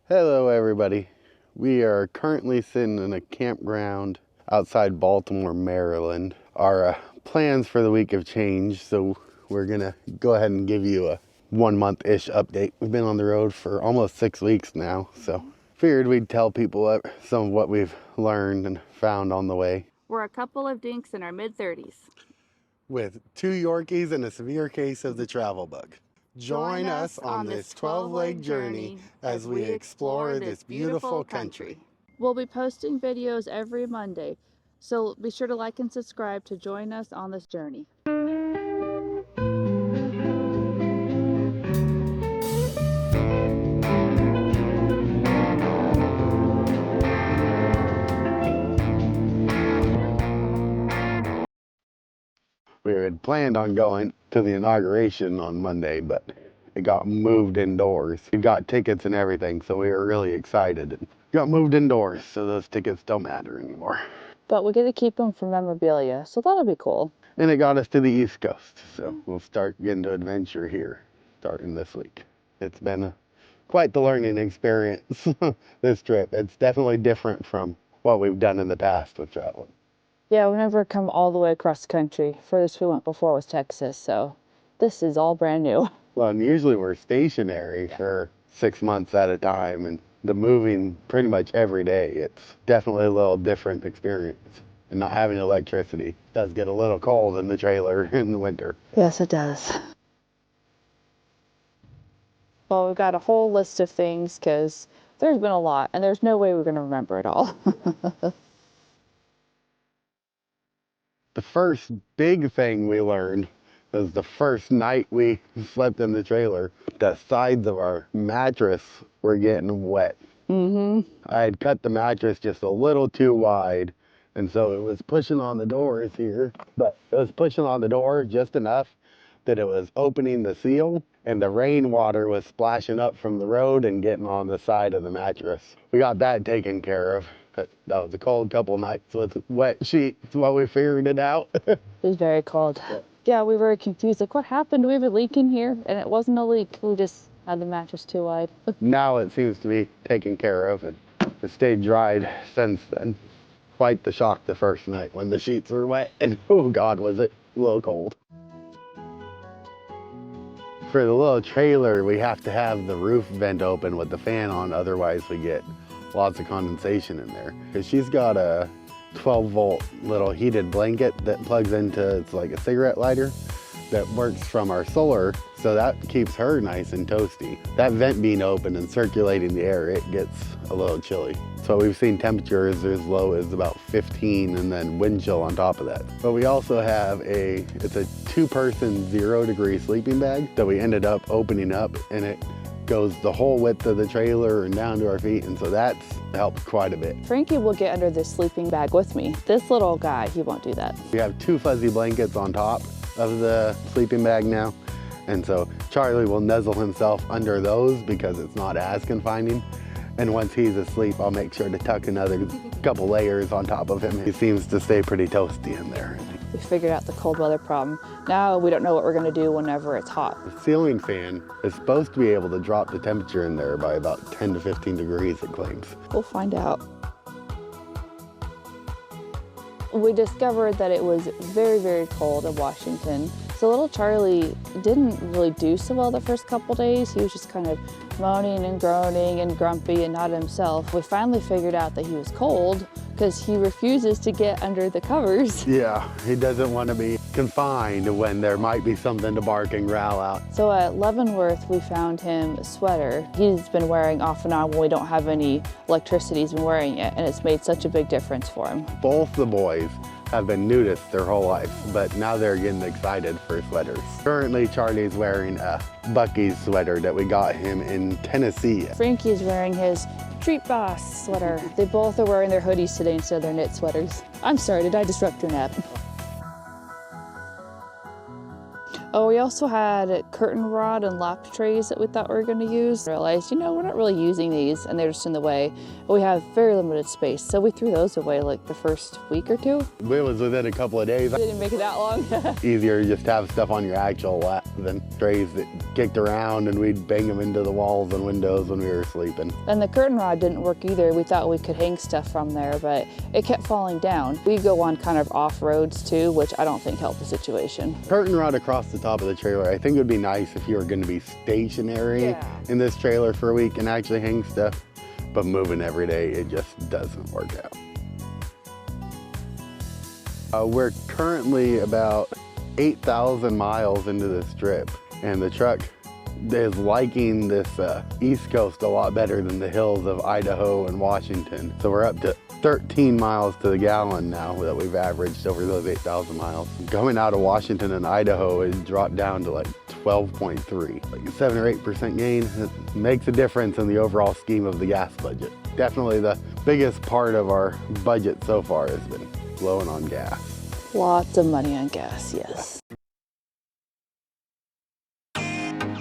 Hello everybody. We are currently sitting in a campground outside Baltimore, Maryland. Our plans for the week have changed, so we're gonna go ahead and give you a 1 month-ish update. We've been on the road for almost 6 weeks now, so figured we'd tell people some of what we've learned and found on the way. We're a couple of dinks in our mid-30s. With 2 Yorkies and a severe case of the travel bug. Join us on this 12-leg journey as we explore this beautiful country. We'll be posting videos every Monday, so be sure to like and subscribe to join us on this journey. We had planned on going to the inauguration on Monday, but it got moved indoors. We got tickets and everything, so we were really excited. It got moved indoors, so those tickets don't matter anymore. But we get to keep them for memorabilia, so that'll be cool. And it got us to the East Coast, so we'll start getting to adventure here starting this week. It's been quite the learning experience, this trip. It's definitely different from what we've done in the past with traveling. Yeah, we've never come all the way across the country. Furthest we went before was Texas, so this is all brand new. Well, and usually we're stationary for 6 months at a time, and the moving pretty much every day. It's definitely a little different experience. And not having electricity does get a little cold in the trailer in the winter. Yes, it does. Well, we've got a whole list of things because there's been a lot, and there's no way we're going to remember it all. The first big thing we learned was the first night we slept in the trailer. The sides of our mattress were getting wet. I had cut the mattress just a little too wide, and so it was pushing on the doors here, but it was pushing on the door just enough that it was opening the seal, and the rainwater was splashing up from the road and getting on the side of the mattress. We got that taken care of. That was a cold couple nights with wet sheets while we figured it out. It was very cold. Yeah, we were confused. Like, what happened? Do we have a leak in here? And it wasn't a leak. We just had the mattress too wide. Now it seems to be taken care of, and it stayed dried since then. Quite the shock the first night when the sheets were wet, and oh God, was it a little cold. For the little trailer, we have to have the roof vent open with the fan on, otherwise we get lots of condensation in there. Because she's got a 12-volt little heated blanket that plugs into, it's like a cigarette lighter that works from our solar, so that keeps her nice and toasty. That vent being open and circulating the air, it gets a little chilly. So we've seen temperatures as low as about 15 and then wind chill on top of that. But we also have it's a 2-person 0-degree sleeping bag that we ended up opening up, and it goes the whole width of the trailer and down to our feet, and so that's helped quite a bit. Frankie will get under this sleeping bag with me. This little guy, he won't do that. We have 2 fuzzy blankets on top of the sleeping bag now, and so Charlie will nuzzle himself under those because it's not as confining. And once he's asleep, I'll make sure to tuck another couple layers on top of him. He seems to stay pretty toasty in there. We figured out the cold weather problem. Now we don't know what we're going to do whenever it's hot. The ceiling fan is supposed to be able to drop the temperature in there by about 10 to 15 degrees, it claims. We'll find out. We discovered that it was very, very cold in Washington. So little Charlie didn't really do so well the first couple days. He was just kind of moaning and groaning and grumpy and not himself. We finally figured out that he was cold because he refuses to get under the covers. Yeah, he doesn't want to be confined when there might be something to bark and growl out. So at Leavenworth, we found him a sweater. He's been wearing off and on when we don't have any electricity. He's been wearing it, and it's made such a big difference for him. Both the boys have been nudists their whole life, but now they're getting excited for sweaters. Currently, Charlie's wearing a Bucky's sweater that we got him in Tennessee. Frankie's wearing his Street Boss sweater. They both are wearing their hoodies today instead of their knit sweaters. I'm sorry, did I disrupt your nap? Oh, we also had curtain rod and lap trays that we thought we were going to use. I realized, you know, we're not really using these and they're just in the way. We have very limited space, so we threw those away like the first week or two. It was within a couple of days. It didn't make it that long. Easier to just have stuff on your actual lap. than trays that kicked around and we'd bang them into the walls and windows when we were sleeping. And the curtain rod didn't work either. We thought we could hang stuff from there, but it kept falling down. We go on kind of off roads too, which I don't think helped the situation. Curtain rod across the top of the trailer, I think it would be nice if you were going to be stationary in this trailer for a week and actually hang stuff, but moving every day, it just doesn't work out. We're currently about 8,000 miles into this trip, and the truck is liking this East Coast a lot better than the hills of Idaho and Washington. So we're up to 13 miles to the gallon now that we've averaged over those 8,000 miles. Going out of Washington and Idaho, it dropped down to like 12.3. Like a 7 or 8% gain. It makes a difference in the overall scheme of the gas budget. Definitely the biggest part of our budget so far has been blowing on gas. Lots of money on gas, yes.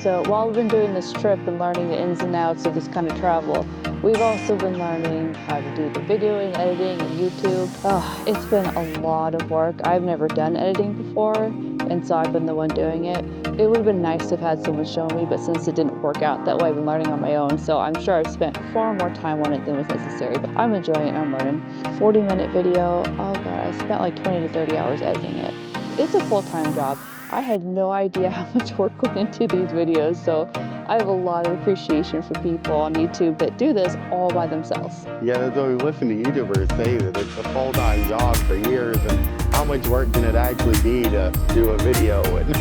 So while we've been doing this trip and learning the ins and outs of this kind of travel, we've also been learning how to do the videoing, editing, and YouTube. Oh, it's been a lot of work. I've never done editing before, and so I've been the one doing it. It would have been nice to have had someone show me, but since it didn't work out that way, I've been learning on my own, so I'm sure I've spent far more time on it than was necessary, but I'm enjoying it and I'm learning. 40-minute video, oh god, I spent like 20 to 30 hours editing it. It's a full-time job. I had no idea how much work went into these videos, so I have a lot of appreciation for people on YouTube that do this all by themselves. Yeah, that's what we listen to YouTubers say, that it's a full-time job for years, and how much work can it actually be to do a video and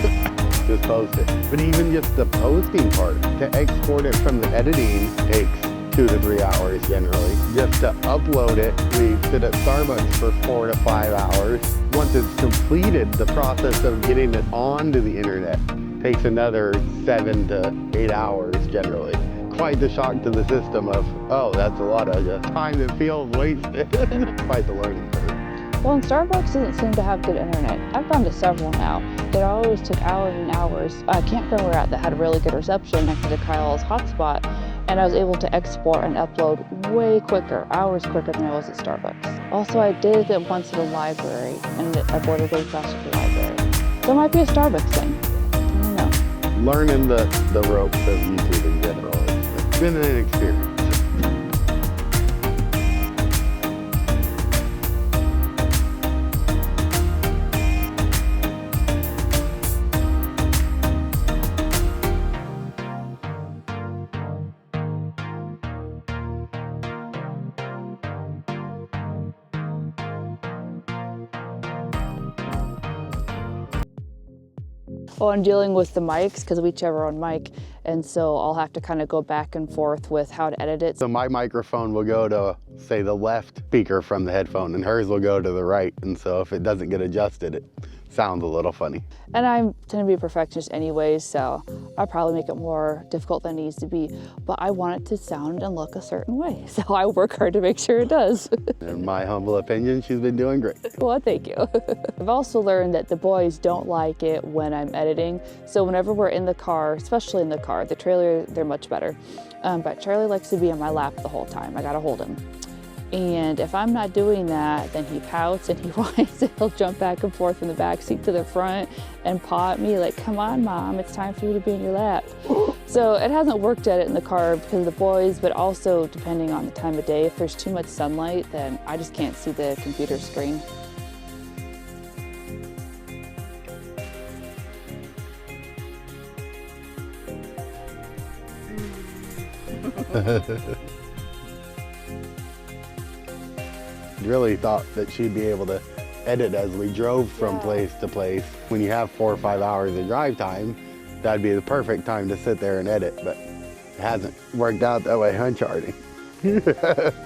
just post it. But even just the posting part, to export it from the editing takes 2 to 3 hours generally. Just to upload it, we sit at Starbucks for 4 to 5 hours. Once it's completed, the process of getting it onto the internet takes another 7 to 8 hours generally. Quite the shock to the system of, oh, that's a lot of time that feels wasted. Quite the learning curve. Well, and Starbucks doesn't seem to have good internet. I've gone to several now. It always took hours and hours. I can't remember where we're at that had a really good reception next to Kyle's hotspot, and I was able to export and upload way quicker, hours quicker than I was at Starbucks. Also, I did it once at a library, and I boarded way faster at the library. So it might be a Starbucks thing. I don't know. Learning the ropes of YouTube in general, it's been an experience. Well, I'm dealing with the mics because we each have our own mic, and so I'll have to kind of go back and forth with how to edit it. So my microphone will go to, say, the left speaker from the headphone, and hers will go to the right. And so if it doesn't get adjusted, it sounds a little funny. And I tend to be a perfectionist anyways, so I'll probably make it more difficult than it needs to be, but I want it to sound and look a certain way, so I work hard to make sure it does. In my humble opinion, she's been doing great. Well, thank you. I've also learned that the boys don't like it when I'm editing, so whenever we're in the car, especially in the car, the trailer, they're much better, but Charlie likes to be in my lap the whole time. I gotta hold him. And if I'm not doing that, then he pouts and he whines and he'll jump back and forth from the back seat to the front and paw at me like, come on, Mom, it's time for you to be in your lap. So it hasn't worked at it in the car because of the boys, but also depending on the time of day, if there's too much sunlight, then I just can't see the computer screen. Really thought that she'd be able to edit as we drove from place to place. When you have 4 or 5 hours of drive time, that'd be the perfect time to sit there and edit, but it hasn't worked out that way, huh, Charlie?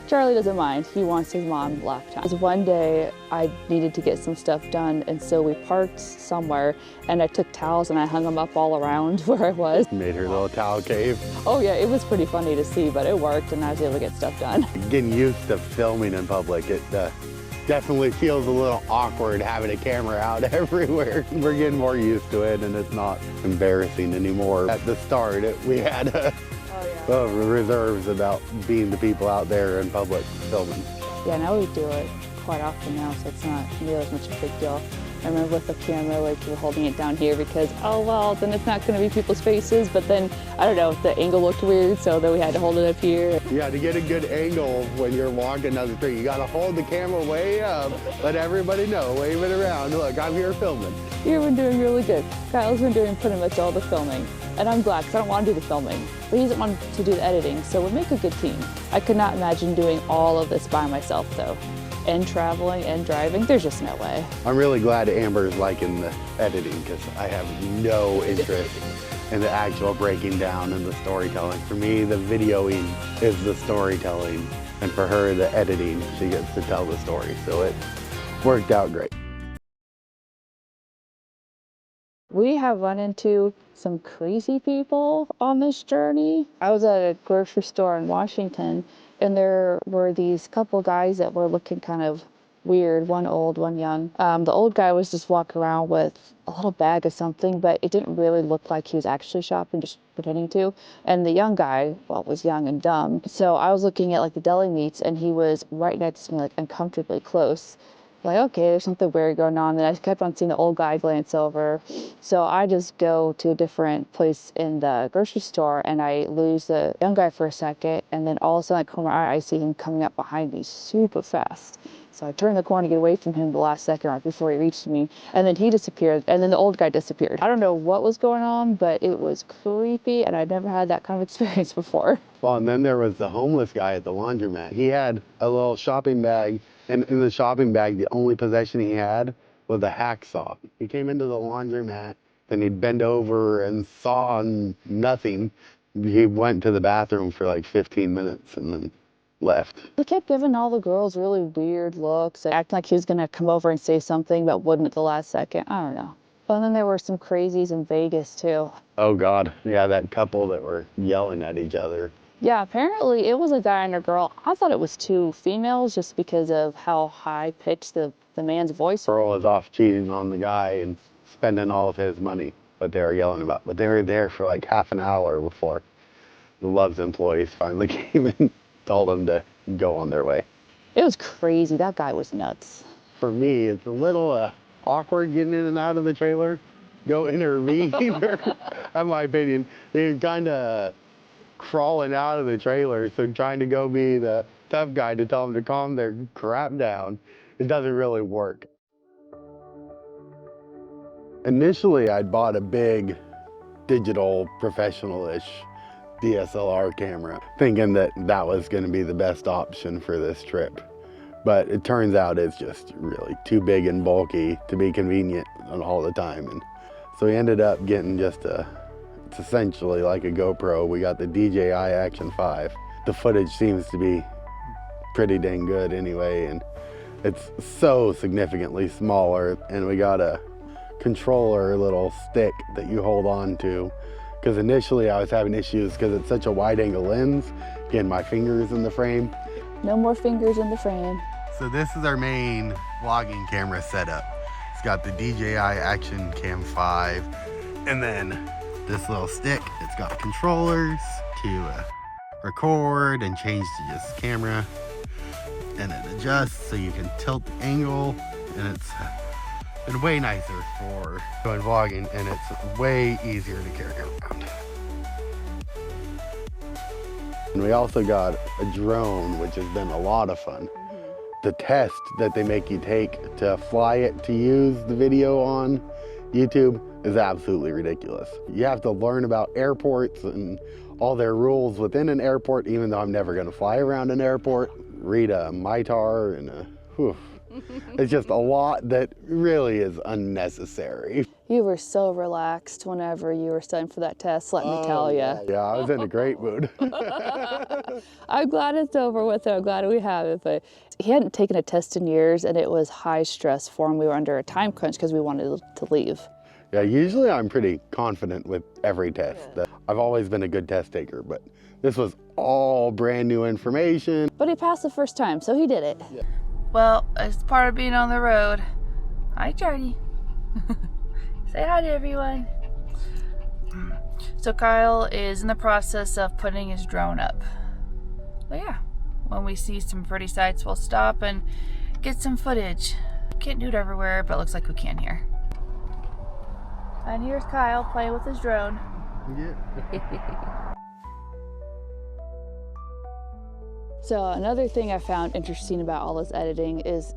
Charlie doesn't mind. He wants his mom lap time. Because one day I needed to get some stuff done, and so we parked somewhere, and I took towels and I hung them up all around where I was. Made her little towel cave. Oh yeah, it was pretty funny to see, but it worked, and I was able to get stuff done. Getting used to filming in public, it definitely feels a little awkward having a camera out everywhere. We're getting more used to it, and it's not embarrassing anymore. At the start, we had reserves about being the people out there in public filming. Yeah, now we do it quite often now, so it's not nearly as much of a big deal. I remember with the camera, like we were holding it down here because, oh well, then it's not going to be people's faces. But then, I don't know, the angle looked weird, so then we had to hold it up here. Yeah, to get a good angle when you're walking down the street, you gotta hold the camera way up, let everybody know, wave it around. Look, I'm here filming. You've been doing really good. Kyle's been doing pretty much all the filming. And I'm glad, because I don't want to do the filming. But he doesn't want to do the editing, so we make a good team. I could not imagine doing all of this by myself, though. And traveling and driving, there's just no way. I'm really glad Amber's liking the editing, because I have no interest in the actual breaking down and the storytelling. For me, the videoing is the storytelling, and for her, the editing, she gets to tell the story. So it worked out great. We have run into some crazy people on this journey. I was at a grocery store in Washington, and there were these couple guys that were looking kind of weird, one old, one young. The old guy was just walking around with a little bag of something, but it didn't really look like he was actually shopping, just pretending to. And the young guy, well, was young and dumb. So I was looking at like the deli meats, and he was right next to me, like uncomfortably close. Like, okay, there's something weird going on. Then I kept on seeing the old guy glance over. So I just go to a different place in the grocery store, and I lose the young guy for a second. And then all of a sudden, I corner eye, I see him coming up behind me super fast. So I turned the corner to get away from him the last second right before he reached me. And then he disappeared, and then the old guy disappeared. I don't know what was going on, but it was creepy, and I'd never had that kind of experience before. Well, and then there was the homeless guy at the laundromat. He had a little shopping bag, and in the shopping bag, the only possession he had was a hacksaw. He came into the laundromat, then he'd bend over and saw nothing. He went to the bathroom for like 15 minutes and then left. He kept giving all the girls really weird looks, acting like he was gonna come over and say something, but wouldn't at the last second. I don't know. But then there were some crazies in Vegas too. Oh God, yeah, that couple that were yelling at each other. Yeah, apparently it was a guy and a girl. I thought it was two females just because of how high pitched the man's voice. Girl was off cheating on the guy and spending all of his money, what they were yelling about. But they were there for like half an hour before the Love's employees finally came and told them to go on their way. It was crazy. That guy was nuts. For me, it's a little awkward getting in and out of the trailer. Go intervene, in my opinion. They're kind of crawling out of the trailer, so trying to go be the tough guy to tell them to calm their crap down, it doesn't really work. Initially, I'd bought a big digital professional-ish DSLR camera, thinking that that was going to be the best option for this trip. But it turns out it's just really too big and bulky to be convenient all the time. And so we ended up getting just it's essentially like a GoPro. We got the DJI Action 5. The footage seems to be pretty dang good anyway, and it's so significantly smaller. And we got a controller little stick that you hold on to, because initially I was having issues because it's such a wide angle lens, getting my fingers in the frame. No more fingers in the frame. So this is our main vlogging camera setup. It's got the DJI Action Cam 5, and then this little stick. It's got controllers to record and change to just camera, and it adjusts so you can tilt the angle, and it's been way nicer for doing vlogging, and it's way easier to carry around. And we also got a drone, which has been a lot of fun. The test that they make you take to fly it to use the video on YouTube is absolutely ridiculous. You have to learn about airports and all their rules within an airport, even though I'm never gonna fly around an airport. Read a MITAR and it's just a lot that really is unnecessary. You were so relaxed whenever you were studying for that test, let me tell you. Yeah, I was in a great mood. I'm glad it's over with. I'm glad we have it. But he hadn't taken a test in years, and it was high stress for him. We were under a time crunch because we wanted to leave. Yeah, usually I'm pretty confident with every test. I've always been a good test taker, but this was all brand new information. But he passed the first time, so he did it. Yeah. Well, as part of being on the road, hi Charlie. Say hi to everyone. So Kyle is in the process of putting his drone up. But yeah, when we see some pretty sights, we'll stop and get some footage. can't do it everywhere, but it looks like we can here. And here's Kyle playing with his drone. Yeah. So another thing I found interesting about all this editing is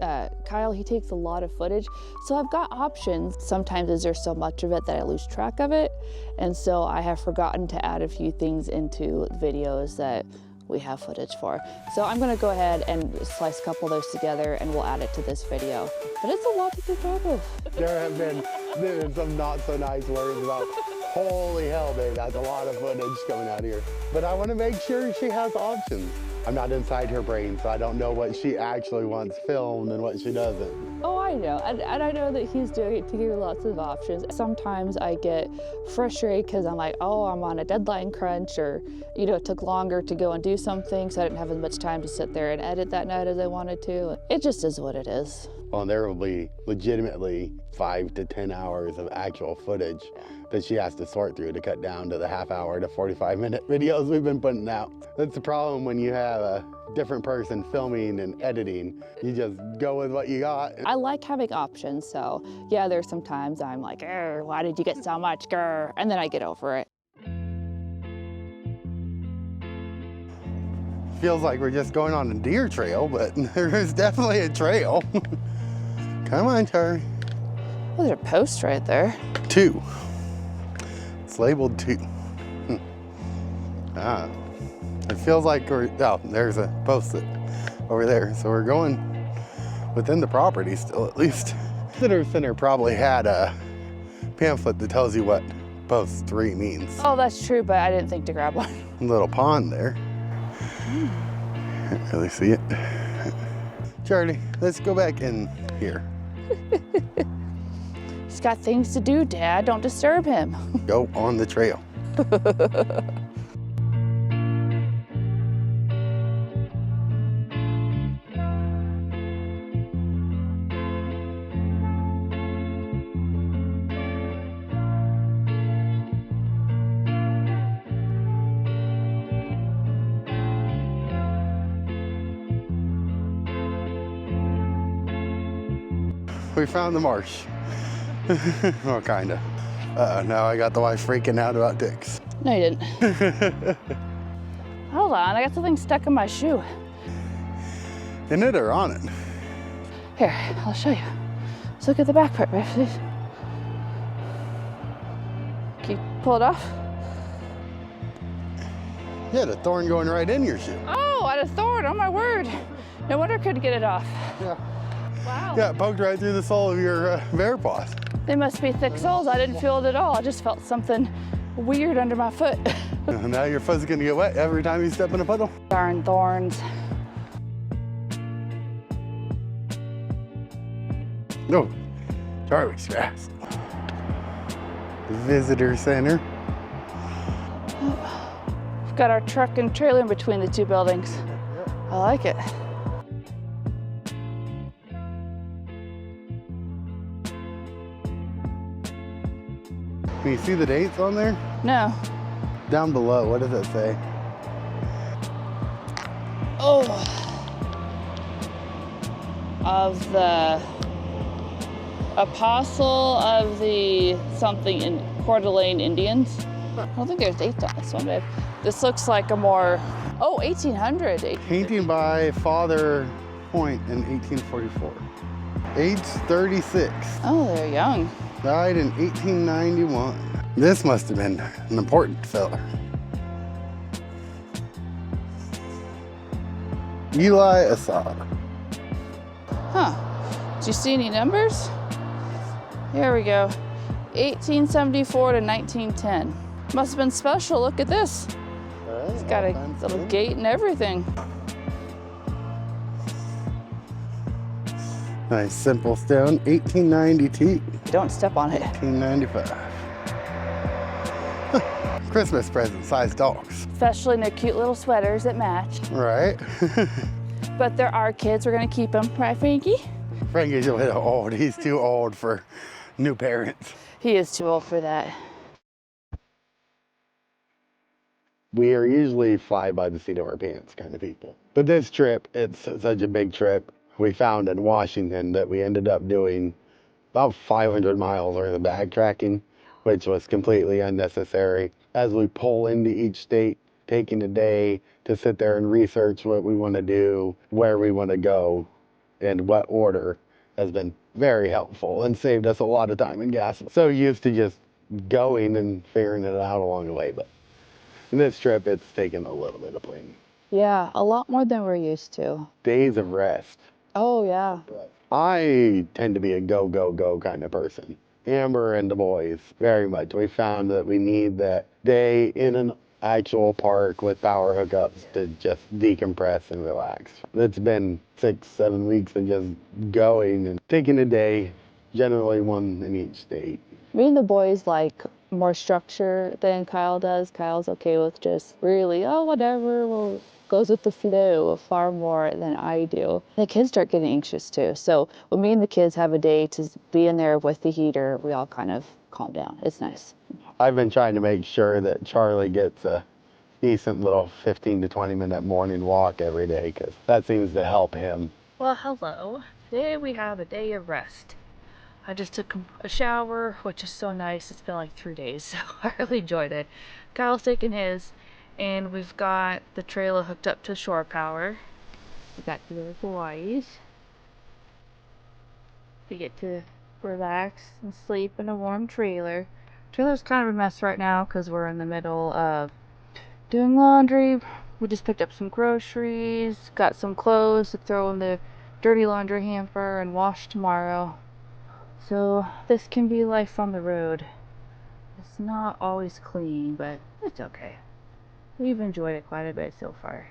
Kyle, he takes a lot of footage. So I've got options. Sometimes there's so much of it that I lose track of it. And so I have forgotten to add a few things into videos that we have footage for. So I'm gonna go ahead and slice a couple of those together and we'll add it to this video. But it's a lot to keep track of. There have been some not so nice words about, holy hell, babe, that's a lot of footage coming out here. But I want to make sure she has options. I'm not inside her brain, so I don't know what she actually wants filmed and what she doesn't. Oh, I know, and I know that he's doing it to give lots of options. Sometimes I get frustrated because I'm like, oh, I'm on a deadline crunch, or you know, it took longer to go and do something, so I didn't have as much time to sit there and edit that night as I wanted to. It just is what it is. Well, there will be legitimately 5 to 10 hours of actual footage that she has to sort through to cut down to the half-hour to 45-minute videos we've been putting out. That's the problem when you have a different person filming and editing. You just go with what you got. I like having options, so yeah, there's some times I'm like, why did you get so much, grr? And then I get over it. Feels like we're just going on a deer trail, but there's definitely a trail. Come on, Charlie. Oh, there's a post right there. 2. It's labeled 2. It feels like there's a post over there. So we're going within the property still, at least. Visitor Center probably had a pamphlet that tells you what post 3 means. Oh, that's true, but I didn't think to grab one. A little pond there. Can't really see it. Charlie, let's go back in here. He's got things to do, Dad. Don't disturb him. Go on the trail. We found the marsh. Well, kinda. Now I got the wife freaking out about ticks. No, you didn't. Hold on, I got something stuck in my shoe. In it or on it? Here, I'll show you. Let's look at the back part, right, please. Can you pull it off? You had a thorn going right in your shoe. Oh, I had a thorn, oh my word. No wonder I couldn't get it off. Yeah. Wow. Yeah, it poked right through the sole of your bear paws. They must be thick soles. I didn't feel it at all. I just felt something weird under my foot. Now your foot's gonna get wet every time you step in a puddle. Darn thorns. No, Charlie's fast. Visitor Center. We've got our truck and trailer in between the 2 buildings. I like it. Can you see the dates on there? No. Down below, what does it say? Oh. Of the Apostle of the something in Coeur d'Alene Indians. I don't think there's dates on this one, babe. This looks like a more, 1800. Painting by Father Point in 1844. Age 36. Oh, they're young. Died in 1891. This must have been an important fella. Eli Assad. Huh. Do you see any numbers? Here we go. 1874 to 1910. Must have been special. Look at this. It's got a little gate and everything. Nice simple stone. 1892. Don't step on it. 1895. Christmas present sized dogs. Especially in their cute little sweaters that match. Right. But they're our kids. We're going to keep them. Right, Frankie? Frankie's a little old. He's too old for new parents. He is too old for that. We are usually fly by the seat of our pants kind of people. But this trip, it's such a big trip. we found in Washington that we ended up doing about 500 miles worth of backtracking, which was completely unnecessary. As we pull into each state, taking a day to sit there and research what we want to do, where we want to go, and what order has been very helpful and saved us a lot of time and gas. So used to just going and figuring it out along the way, but in this trip, it's taken a little bit of planning. Yeah, a lot more than we're used to. Days of rest. Oh, yeah. I tend to be a go, go, go kind of person. Amber and the boys, very much. We found that we need that day in an actual park with power hookups to just decompress and relax. It's been 6-7 weeks of just going and taking a day, generally one in each state. Me and the boys like more structure than Kyle does. Kyle's okay with just really, oh, whatever, well, goes with the flow far more than I do. The kids start getting anxious too. So when me and the kids have a day to be in there with the heater, we all kind of calm down. It's nice. I've been trying to make sure that Charlie gets a decent little 15 to 20 minute morning walk every day, because that seems to help him. Well, hello. Today we have a day of rest. I just took a shower, which is so nice. It's been like 3 days, so I really enjoyed it. Kyle's taking his, and we've got the trailer hooked up to shore power. We got the boys. We get to relax and sleep in a warm trailer. Trailer's kind of a mess right now because we're in the middle of doing laundry. We just picked up some groceries, got some clothes to throw in the dirty laundry hamper and wash tomorrow. So this can be life on the road. It's not always clean, but it's okay. We've enjoyed it quite a bit so far.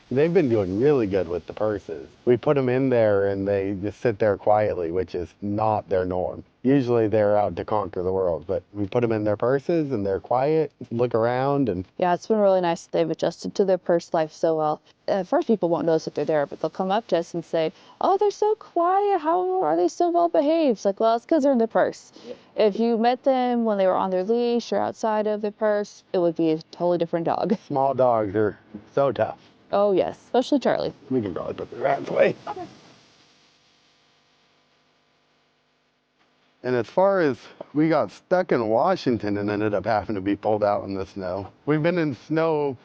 They've been doing really good with the purses. We put them in there and they just sit there quietly, which is not their norm. Usually they're out to conquer the world, but we put them in their purses and they're quiet, look around, and Yeah, it's been really nice. They've adjusted to their purse life so well. At first, people won't notice that they're there, but they'll come up to us and say, oh, they're so quiet. How are they so well behaved? It's like, well, it's because they're in the purse. If you met them when they were on their leash or outside of the purse, it would be a totally different dog. small dogs are so tough. Oh, yes, especially Charlie. We can probably put the rats away. Okay. And as far as we got stuck in Washington and ended up having to be pulled out in the snow. We've been in snow,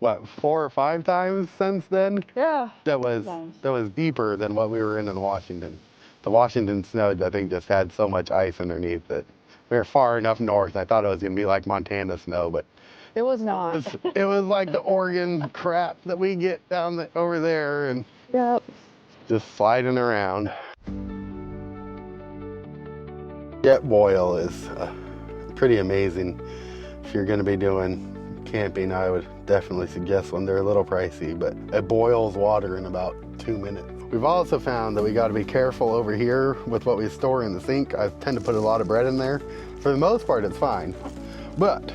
what, 4 or 5 times since then? Yeah. That was deeper than what we were in Washington. The Washington snow, I think, just had so much ice underneath that we were far enough north. I thought it was gonna be like Montana snow, but It was not. it was like the Oregon crap that we get down over there, and Yep. just sliding around. Jetboil is pretty amazing. If you're gonna be doing camping, I would definitely suggest one. They're a little pricey, but it boils water in about 2 minutes. We've also found that we got to be careful over here with what we store in the sink. I tend to put a lot of bread in there. For the most part, it's fine. But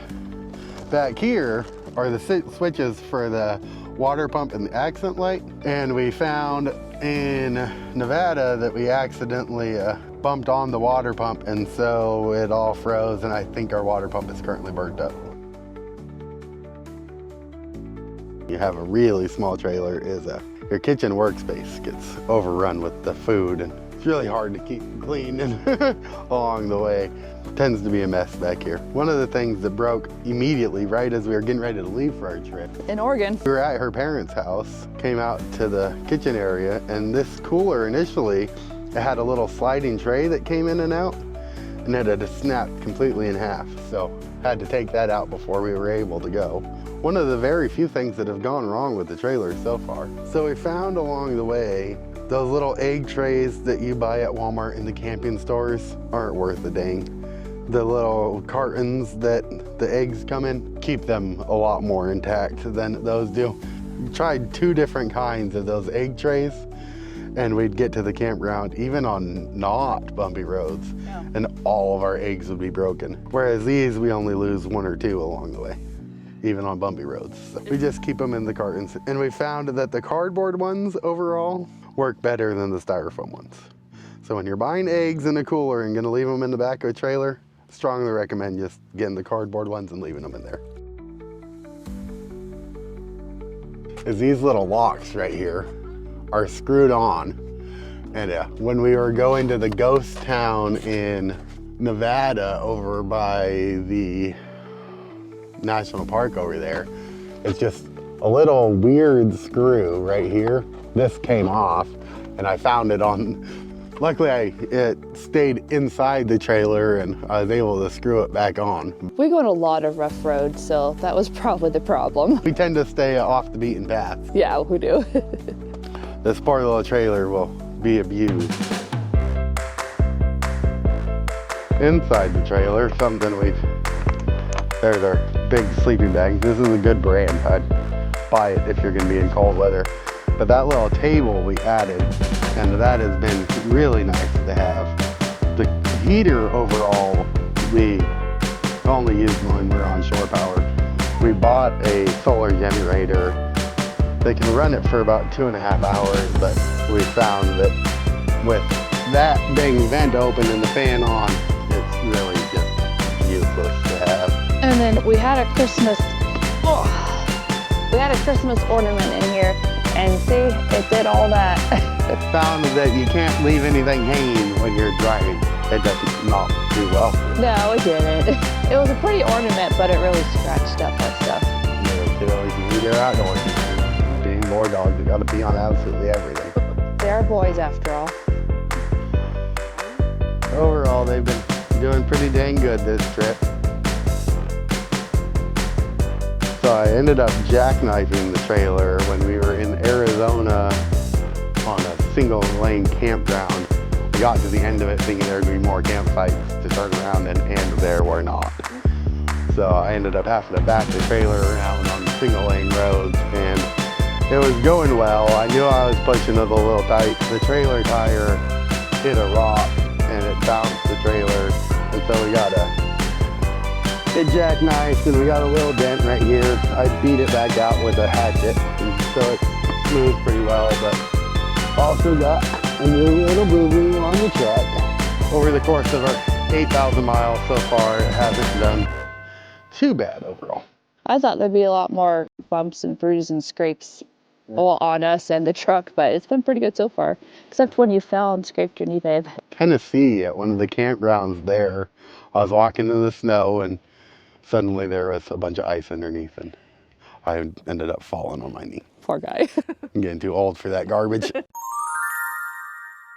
back here are the switches for the water pump and the accent light. And we found in Nevada that we accidentally bumped on the water pump, and so it all froze, and I think our water pump is currently burnt up. You have a really small trailer, your kitchen workspace gets overrun with the food, and it's really hard to keep clean along the way. It tends to be a mess back here. One of the things that broke immediately right as we were getting ready to leave for our trip. In Oregon. We were at her parents' house, came out to the kitchen area, and this cooler initially, it had a little sliding tray that came in and out, and it had snapped completely in half. So had to take that out before we were able to go. One of the very few things that have gone wrong with the trailer so far. So we found along the way, those little egg trays that you buy at Walmart in the camping stores aren't worth a dang. The little cartons that the eggs come in, keep them a lot more intact than those do. We tried 2 different kinds of those egg trays, and we'd get to the campground, even on not bumpy roads, and all of our eggs would be broken. Whereas these, we only lose 1 or 2 along the way, even on bumpy roads. So we just keep them in the cartons. And we found that the cardboard ones overall work better than the styrofoam ones. So when you're buying eggs in a cooler and gonna leave them in the back of a trailer, strongly recommend just getting the cardboard ones and leaving them in there. is these little locks right here are screwed on. And when we were going to the ghost town in Nevada over by the national park over there, it's just a little weird screw right here. This came off and I found it on, luckily it stayed inside the trailer and I was able to screw it back on. We go on a lot of rough roads, so that was probably the problem. We tend to stay off the beaten path. Yeah, we do. This poor little trailer will be abused. Inside the trailer, there's our big sleeping bag. This is a good brand. I'd buy it if you're gonna be in cold weather. But that little table we added, and that has been really nice to have. The heater overall, we only use when we're on shore power. We bought a solar generator. They can run it for about 2.5 hours, but we found that with that big vent open and the fan on, it's really just useless to have. And then we had a Christmas ornament in here, and see, it did all that. It found that you can't leave anything hanging when you're drying. It does not do well. No, it didn't. It was a pretty ornament, but it really scratched up that stuff. They're outdoors. Being more dogs, you gotta be on absolutely everything. They are boys after all. Overall, they've been doing pretty dang good this trip. So I ended up jackknifing the trailer when we were in Arizona on a single lane campground. We got to the end of it thinking there'd be more campsites to turn around, and there were not. So I ended up having to back the trailer around on single lane roads, and it was going well. I knew I was pushing it a little tight. The trailer tire hit a rock and it bounced the trailer, and so we got it jackknifed and we got a little dent right here. I beat it back out with a hatchet, and so it moves pretty well, but also got a new little boo-boo on the truck. Over the course of our 8,000 miles so far, it hasn't done too bad overall. I thought there'd be a lot more bumps and bruises and scrapes all on us and the truck, but it's been pretty good so far. Except when you fell and scraped your knee, babe. Tennessee, at one of the campgrounds there, I was walking in the snow and suddenly there was a bunch of ice underneath and I ended up falling on my knee. Poor guy. I'm getting too old for that garbage.